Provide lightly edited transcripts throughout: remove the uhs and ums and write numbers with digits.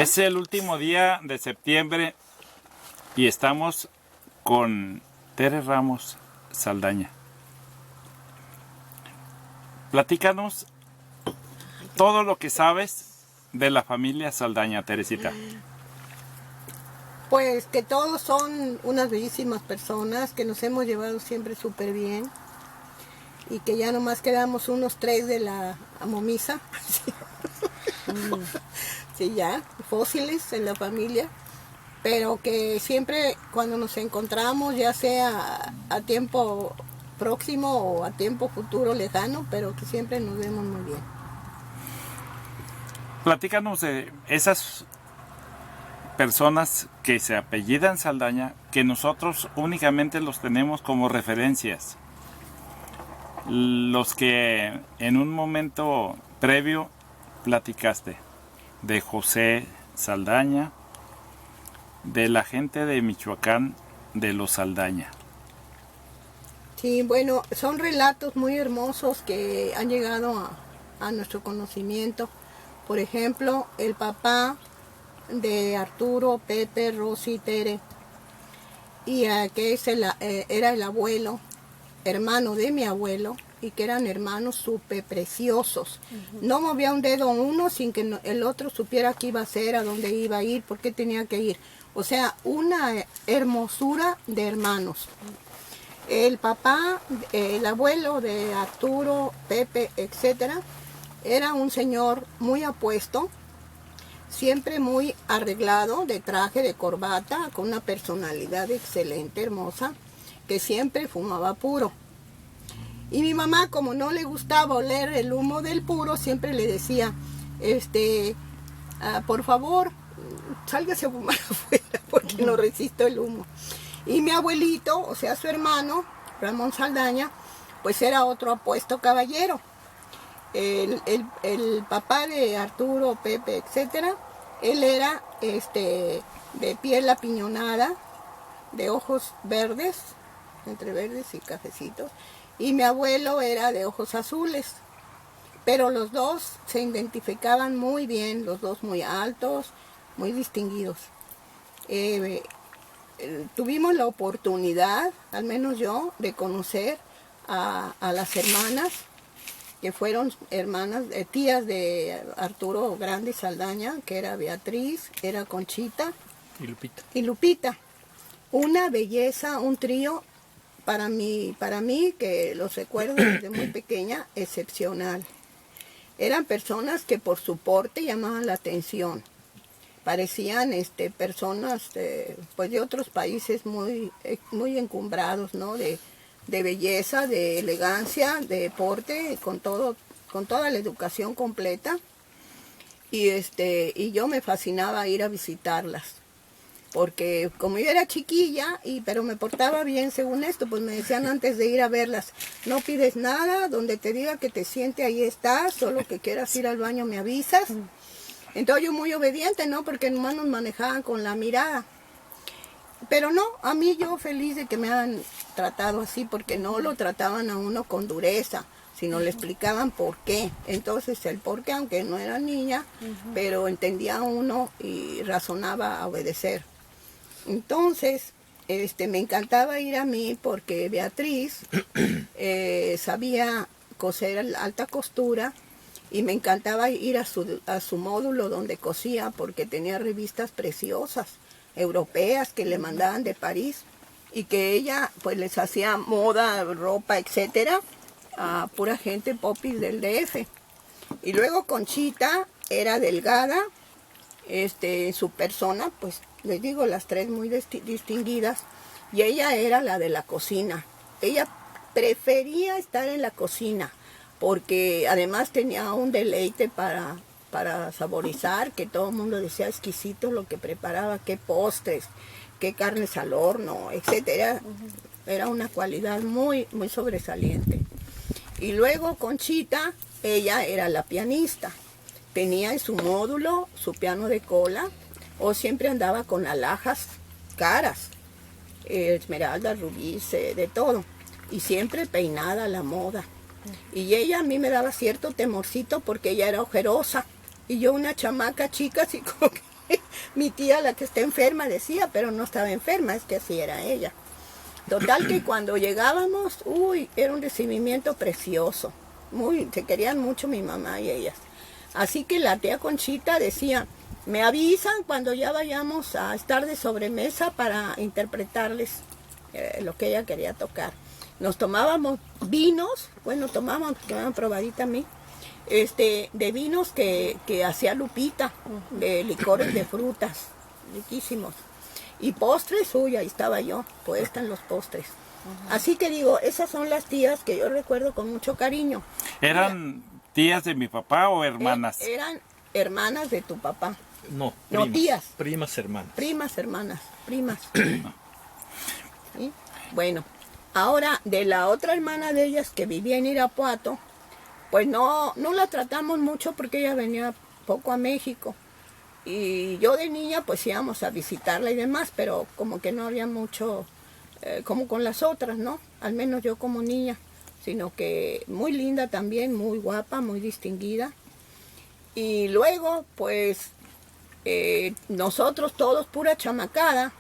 Hola. Es el último día de septiembre y estamos con Tere Ramos Saldaña. Platícanos todo lo que sabes de la familia Saldaña, Teresita. Pues que todos son unas bellísimas personas, que nos hemos llevado siempre súper bien y que ya nomás quedamos unos 3 de la momisa. Sí, ya, fósiles en la familia, pero que siempre cuando nos encontramos, ya sea a tiempo próximo o a tiempo futuro lejano, pero que siempre nos vemos muy bien. Platícanos de esas personas que se apellidan Saldaña, que nosotros únicamente los tenemos como referencias. Los que en un momento previo platicaste de José Saldaña, de la gente de Michoacán, de los Saldaña. Sí, bueno, son relatos muy hermosos que han llegado a nuestro conocimiento. Por ejemplo, el papá de Arturo, Pepe, Rosy, Tere, y que era el abuelo, hermano de mi abuelo, y que eran hermanos súper preciosos. No movía un dedo uno sin que el otro supiera qué iba a hacer, a dónde iba a ir, por qué tenía que ir. O sea, una hermosura de hermanos. El papá, el abuelo de Arturo, Pepe, etcétera, era un señor muy apuesto, siempre muy arreglado, de traje, de corbata, con una personalidad excelente, hermosa, que siempre fumaba puro. Y mi mamá, como no le gustaba oler el humo del puro, siempre le decía, por favor, sálgase a fumar afuera, porque no resisto el humo. Y mi abuelito, o sea, su hermano, Ramón Saldaña, pues era otro apuesto caballero. El papá de Arturo, Pepe, etcétera, él era de piel apiñonada, de ojos verdes, entre verdes y cafecitos, y mi abuelo era de ojos azules, pero los dos se identificaban muy bien, los dos muy altos, muy distinguidos. Tuvimos la oportunidad, al menos yo, de conocer a las hermanas, que fueron hermanas, tías de Arturo Grande Saldaña, que era Beatriz, era Conchita y Lupita. Una belleza, un trío, para mí, que los recuerdo desde muy pequeña, excepcional. Eran personas que por su porte llamaban la atención. Parecían personas pues de otros países muy encumbrados, ¿no? De belleza, de elegancia, de porte, con toda la educación completa. Y yo me fascinaba ir a visitarlas, porque como yo era chiquilla, pero me portaba bien según esto, pues me decían antes de ir a verlas, no pides nada, donde te diga que te siente ahí estás, solo que quieras ir al baño me avisas. Entonces yo muy obediente, ¿no? Porque nomás nos manejaban con la mirada. Pero no, a mí yo feliz de que me han tratado así, porque no lo trataban a uno con dureza, sino le explicaban por qué. Entonces el por qué, aunque no era niña, pero entendía uno y razonaba a obedecer. Entonces, me encantaba ir a mí porque Beatriz sabía coser alta costura, y me encantaba ir a su módulo donde cosía, porque tenía revistas preciosas europeas que le mandaban de París, y que ella pues les hacía moda, ropa, etcétera, a pura gente popis del DF. Y luego Conchita era delgada, su persona, pues les digo, las tres muy distinguidas, y ella era la de la cocina. Ella prefería estar en la cocina, porque además tenía un deleite para saborizar, que todo el mundo decía exquisito lo que preparaba, qué postres, qué carnes al horno, etcétera. Era una cualidad muy, muy sobresaliente. Y luego Conchita, ella era la pianista. Tenía en su módulo su piano de cola, o siempre andaba con alhajas caras, esmeraldas, rubíes, de todo. Y siempre peinada a la moda. Y ella a mí me daba cierto temorcito porque ella era ojerosa. Y yo una chamaca chica así como que Mi tía, la que está enferma, decía, pero no estaba enferma, es que así era ella. Total que cuando llegábamos, era un recibimiento precioso. Se querían mucho mi mamá y ellas. Así que la tía Conchita decía, me avisan cuando ya vayamos a estar de sobremesa para interpretarles lo que ella quería tocar. Nos tomábamos vinos, tomábamos, que me han probadita a mí, de vinos que hacía Lupita, de licores de frutas, riquísimos. Y postres, ahí estaba yo, puesta en los postres. Así que digo, esas son las tías que yo recuerdo con mucho cariño. ¿Eran tías de mi papá o hermanas? Eran hermanas de tu papá. No, No, tías. Primas hermanas. Primas, hermanas, primas. ¿Sí? Bueno, ahora de la otra hermana de ellas que vivía en Irapuato, pues no la tratamos mucho porque ella venía poco a México. Y yo de niña pues íbamos a visitarla y demás, pero como que no había mucho, como con las otras, ¿no? Al menos yo como niña, sino que muy linda también, muy guapa, muy distinguida. Y luego pues nosotros todos, pura chamacada,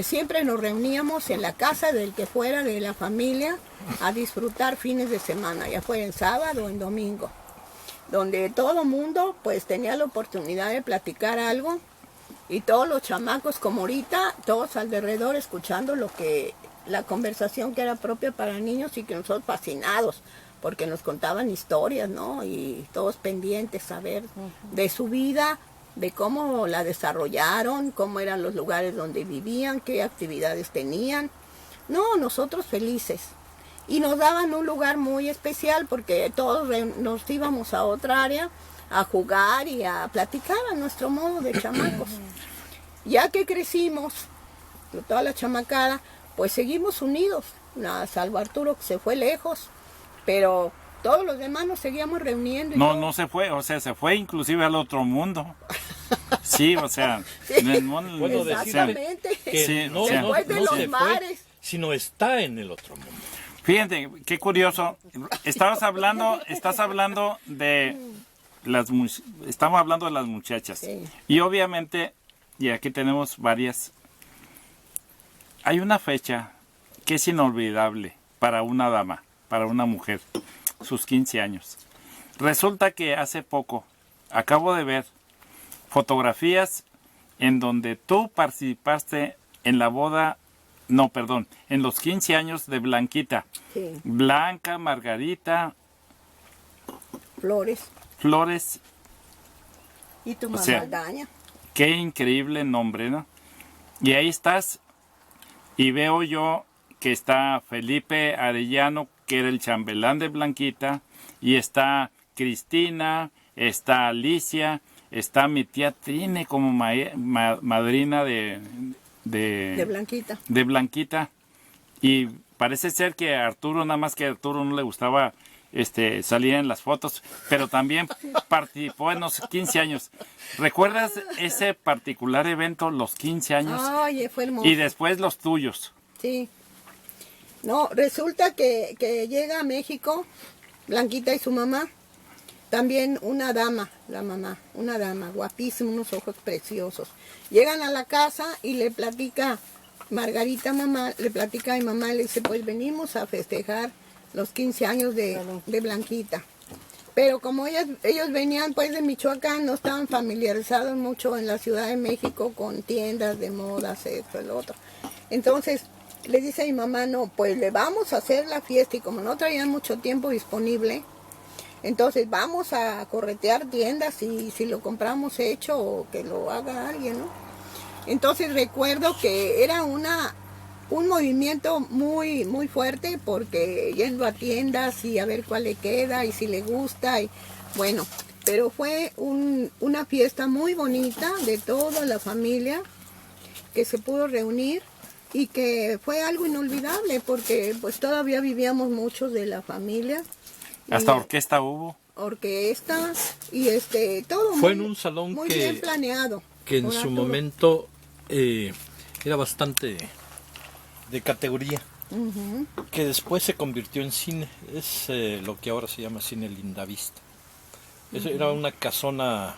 siempre nos reuníamos en la casa del que fuera de la familia a disfrutar fines de semana, ya fuera en sábado o en domingo, donde todo mundo pues tenía la oportunidad de platicar algo y todos los chamacos como ahorita, todos alrededor escuchando la conversación que era propia para niños y que nosotros fascinados, porque nos contaban historias, ¿no? Y todos pendientes a ver de su vida, de cómo la desarrollaron, cómo eran los lugares donde vivían, qué actividades tenían. No, nosotros felices. Y nos daban un lugar muy especial porque todos nos íbamos a otra área a jugar y a platicar a nuestro modo de chamacos. Ya que crecimos, toda la chamacada, pues seguimos unidos, salvo Arturo que se fue lejos, pero todos los demás nos seguíamos reuniendo. No se fue, o sea, se fue inclusive al otro mundo. Sí, o sea, sí, en el mundo. Puedo exactamente. Que sí, no, o sea, después de no los se mares. fue, sino está en el otro mundo. Fíjate, qué curioso. Estás hablando de estamos hablando de las muchachas. Sí. Y obviamente, y aquí tenemos varias, hay una fecha que es inolvidable para una dama, para una mujer, sus 15 años. Resulta que hace poco acabo de ver fotografías en donde tú participaste en la boda, no, perdón, en los 15 años de Blanquita. Sí. Blanca, Margarita, Flores. Y tu O mamá sea, Aldaña. qué increíble nombre, ¿no? Y ahí estás, y veo yo que está Felipe Arellano, que era el chambelán de Blanquita, y está Cristina, está Alicia, está mi tía Trine como madrina de Blanquita. de Blanquita. Y parece ser que a Arturo, nada más que a Arturo no le gustaba salir en las fotos, pero también participó en los 15 años. ¿Recuerdas ese particular evento, los 15 años? Ay, fue hermoso. Y después los tuyos. Sí. No, resulta que llega a México Blanquita y su mamá. También una dama, la mamá, una dama, guapísima, unos ojos preciosos. Llegan a la casa y le platica Margarita, mamá, le platica a mi mamá, le dice, pues venimos a festejar los 15 años de Blanquita. Pero como ellos venían pues de Michoacán, no estaban familiarizados mucho en la Ciudad de México con tiendas de modas, esto, el otro. Entonces le dice a mi mamá, no, pues le vamos a hacer la fiesta y como no traían mucho tiempo disponible, entonces vamos a corretear tiendas y si lo compramos hecho o que lo haga alguien, ¿no? Entonces recuerdo que era un movimiento muy, muy fuerte porque yendo a tiendas y a ver cuál le queda y si le gusta. Y, bueno, pero fue una fiesta muy bonita de toda la familia que se pudo reunir y que fue algo inolvidable porque pues todavía vivíamos muchos de la familia. Hasta orquesta hubo. Orquesta y todo fue en un salón muy bien planeado. Que en su momento era bastante de categoría, que después se convirtió en cine. Es lo que ahora se llama Cine Lindavista. Era una casona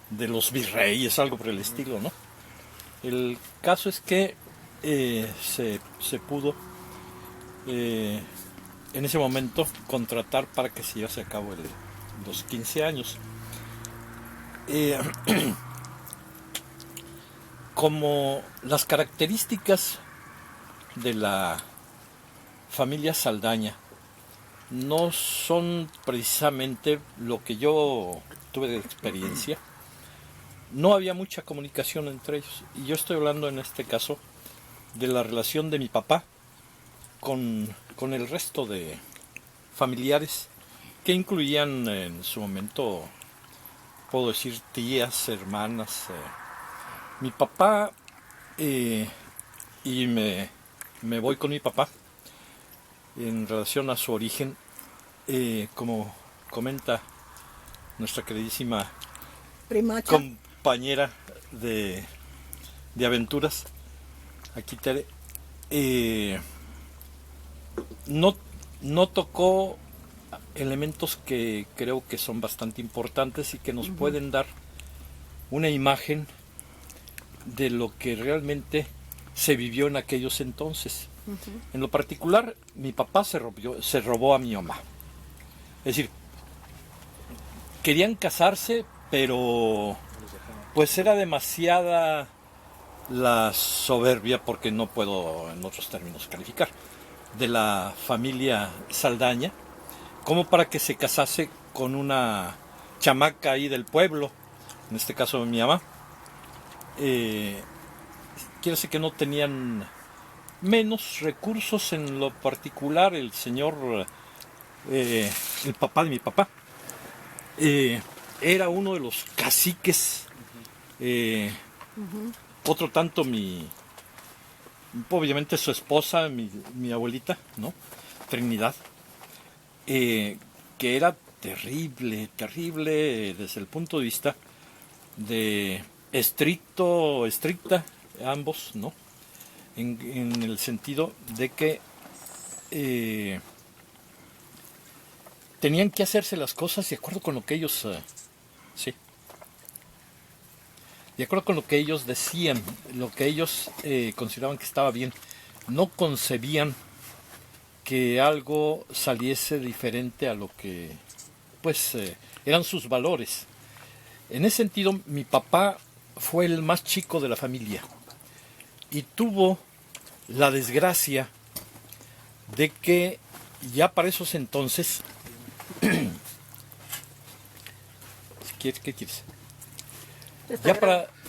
de los virreyes, algo por el estilo, ¿no? El caso es que se pudo en ese momento contratar para que se llevase a cabo los 15 años. Como las características de la familia Saldaña no son precisamente lo que yo tuve de experiencia, no había mucha comunicación entre ellos. Y yo estoy hablando en este caso de la relación de mi papá con el resto de familiares que incluían en su momento, puedo decir, tías, hermanas. Mi papá, y me voy con mi papá en relación a su origen, como comenta nuestra queridísima Primacha. compañera de aventuras, aquí Tere, no tocó elementos que creo que son bastante importantes y que nos pueden dar una imagen de lo que realmente se vivió en aquellos entonces. En lo particular, mi papá se robó a mi mamá. Es decir, querían casarse, pero pues era demasiada la soberbia, porque no puedo en otros términos calificar, de la familia Saldaña, como para que se casase con una chamaca ahí del pueblo, en este caso mi mamá. Quiere decir que no tenían menos recursos. En lo particular, el señor, el papá de mi papá, era uno de los caciques. Otro tanto obviamente su esposa, mi abuelita, ¿no? Trinidad, que era terrible desde el punto de vista de estricta, ambos, ¿no? En el sentido de que tenían que hacerse las cosas de acuerdo con lo que ellos, sí, de acuerdo con lo que ellos decían, lo que ellos consideraban que estaba bien. No concebían que algo saliese diferente a lo que, pues, eran sus valores. En ese sentido, mi papá fue el más chico de la familia y tuvo la desgracia de que ya para esos entonces, ¿qué quieres? Ya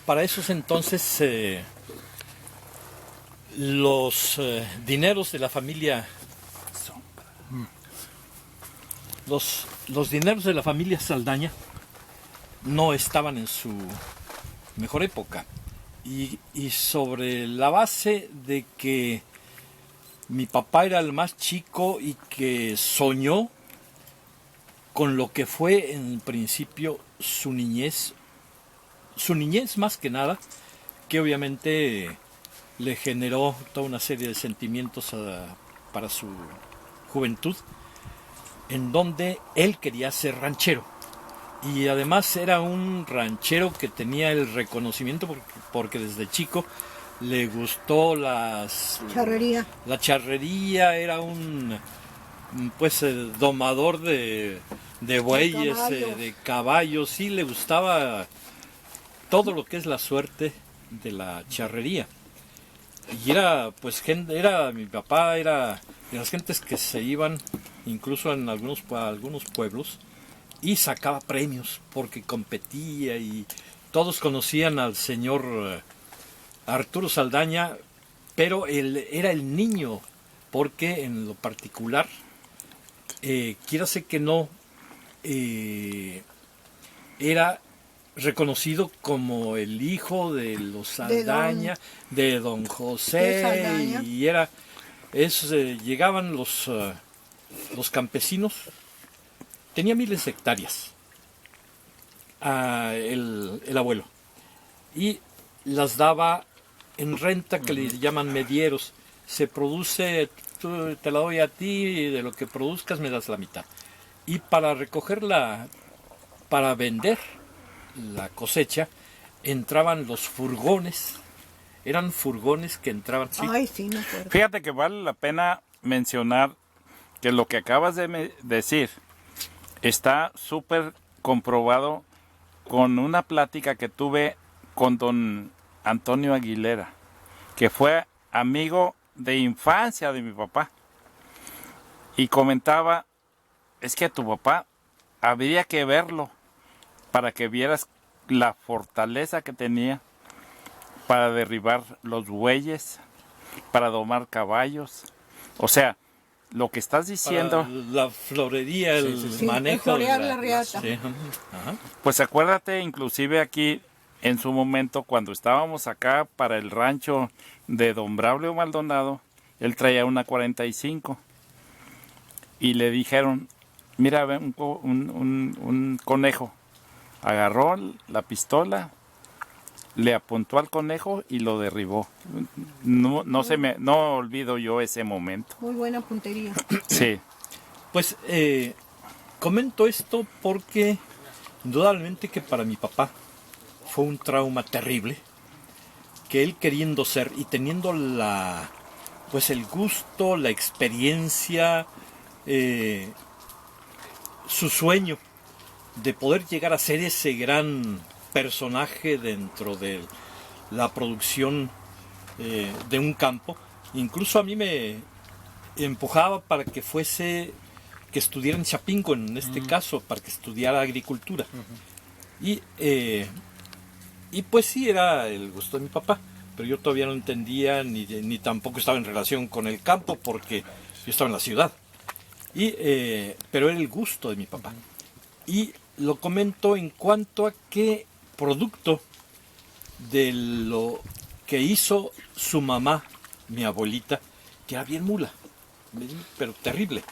para esos entonces los dineros de la familia, los dineros de la familia Saldaña no estaban en su mejor época, y sobre la base de que mi papá era el más chico y que soñó con lo que fue en principio su niñez más que nada, que obviamente le generó toda una serie de sentimientos para su juventud, en donde él quería ser ranchero. Y además era un ranchero que tenía el reconocimiento porque desde chico le gustó charrería. La charrería, era un domador de bueyes, de caballos, sí, le gustaba todo lo que es la suerte de la charrería. Y era, pues, mi papá era de las gentes que se iban incluso en algunos pueblos y sacaba premios porque competía, y todos conocían al señor Arturo Saldaña, pero él era el niño, porque en lo particular, quiérase que no, era reconocido como el hijo de los Saldaña, de don José, y llegaban los campesinos. Tenía miles de hectáreas el abuelo, y las daba en renta, que le llaman medieros. Se produce, te la doy a ti, y de lo que produzcas me das la mitad. Y para recogerla, para vender, la cosecha, entraban los furgones. Eran furgones que entraban. ¿Sí? Ay, sí, me acuerdo. Fíjate que vale la pena mencionar que lo que acabas de decir está súper comprobado con una plática que tuve con don Antonio Aguilera, que fue amigo de infancia de mi papá. Y comentaba, es que a tu papá habría que verlo para que vieras la fortaleza que tenía para derribar los bueyes, para domar caballos. O sea, lo que estás diciendo... Para la florería, el Sí, manejo. florear la riata. Sí, ajá. Pues acuérdate, inclusive aquí, en su momento, cuando estábamos acá para el rancho de don Braulio Maldonado, él traía una 45. Y le dijeron, mira, ve un conejo. Agarró la pistola, le apuntó al conejo y lo derribó. No olvido yo ese momento. Muy buena puntería. Sí. Pues comento esto porque indudablemente que para mi papá fue un trauma terrible, que él queriendo ser y teniendo pues el gusto, la experiencia, su sueño de poder llegar a ser ese gran personaje dentro de la producción de un campo. Incluso a mí me empujaba para que estudiara en Chapingo, en este caso, para que estudiara agricultura. Y pues sí, era el gusto de mi papá, pero yo todavía no entendía ni tampoco estaba en relación con el campo porque yo estaba en la ciudad. Pero era el gusto de mi papá. Y lo comento en cuanto a que producto de lo que hizo su mamá, mi abuelita, que era bien mula, pero terrible.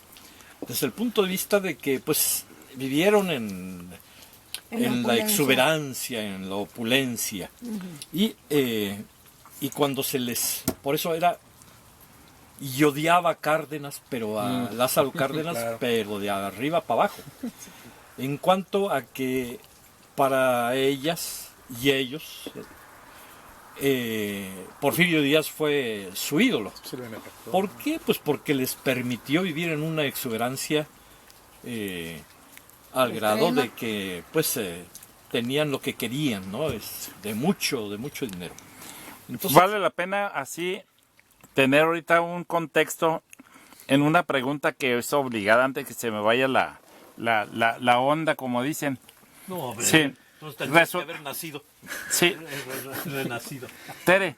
Desde el punto de vista de que pues vivieron en la exuberancia, en la opulencia. Y cuando por eso era... Y odiaba a Cárdenas, pero a Lázaro Cárdenas, claro, pero de arriba para abajo. En cuanto a que para ellas y ellos, Porfirio Díaz fue su ídolo. ¿Por qué? Pues porque les permitió vivir en una exuberancia al grado de que pues tenían lo que querían, ¿no? Es de mucho dinero. Entonces, vale la pena así tener ahorita un contexto en una pregunta que es obligada antes que se me vaya la onda, como dicen. No, hombre, sí. Tendría que haber nacido. Sí. Renacido. Tere,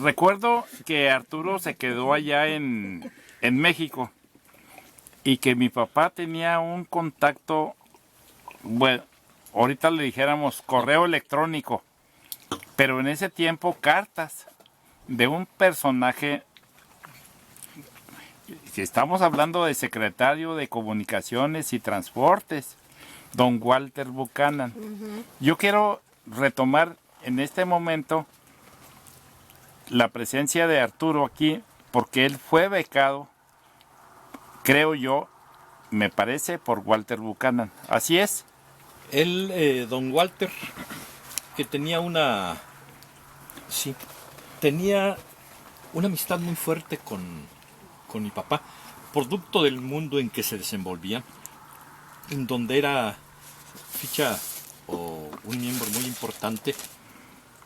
recuerdo que Arturo se quedó allá en México y que mi papá tenía un contacto, bueno, ahorita le dijéramos correo electrónico, pero en ese tiempo cartas de un personaje, que estamos hablando de secretario de Comunicaciones y Transportes, don Walter Buchanan. Yo quiero retomar en este momento la presencia de Arturo aquí, porque él fue becado, creo yo, me parece, por Walter Buchanan. ¿Así es? Él, don Walter, que tenía una amistad muy fuerte con mi papá, producto del mundo en que se desenvolvían, en donde era ficha o un miembro muy importante,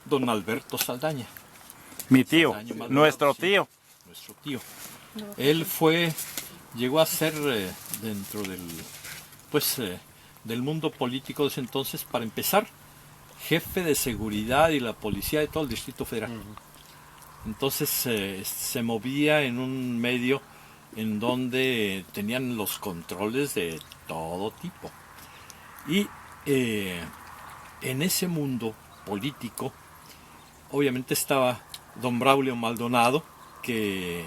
don Alberto Saldaña. Mi tío, Saldaña, nuestro tío. Nuestro tío. Él llegó a ser dentro del mundo político de ese entonces, para empezar, jefe de seguridad y la policía de todo el Distrito Federal. Entonces se movía en un medio en donde tenían los controles de todo tipo. Y en ese mundo político, obviamente estaba don Braulio Maldonado, que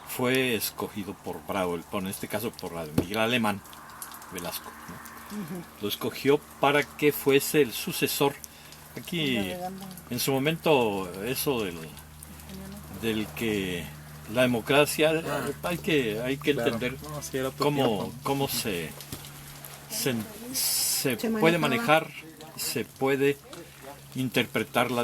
fue escogido por Braulio, en este caso por Miguel Alemán Velasco, ¿no? Lo escogió para que fuese el sucesor. Aquí, en su momento, eso del que la democracia, hay que entender cómo se puede manejar se puede interpretarla de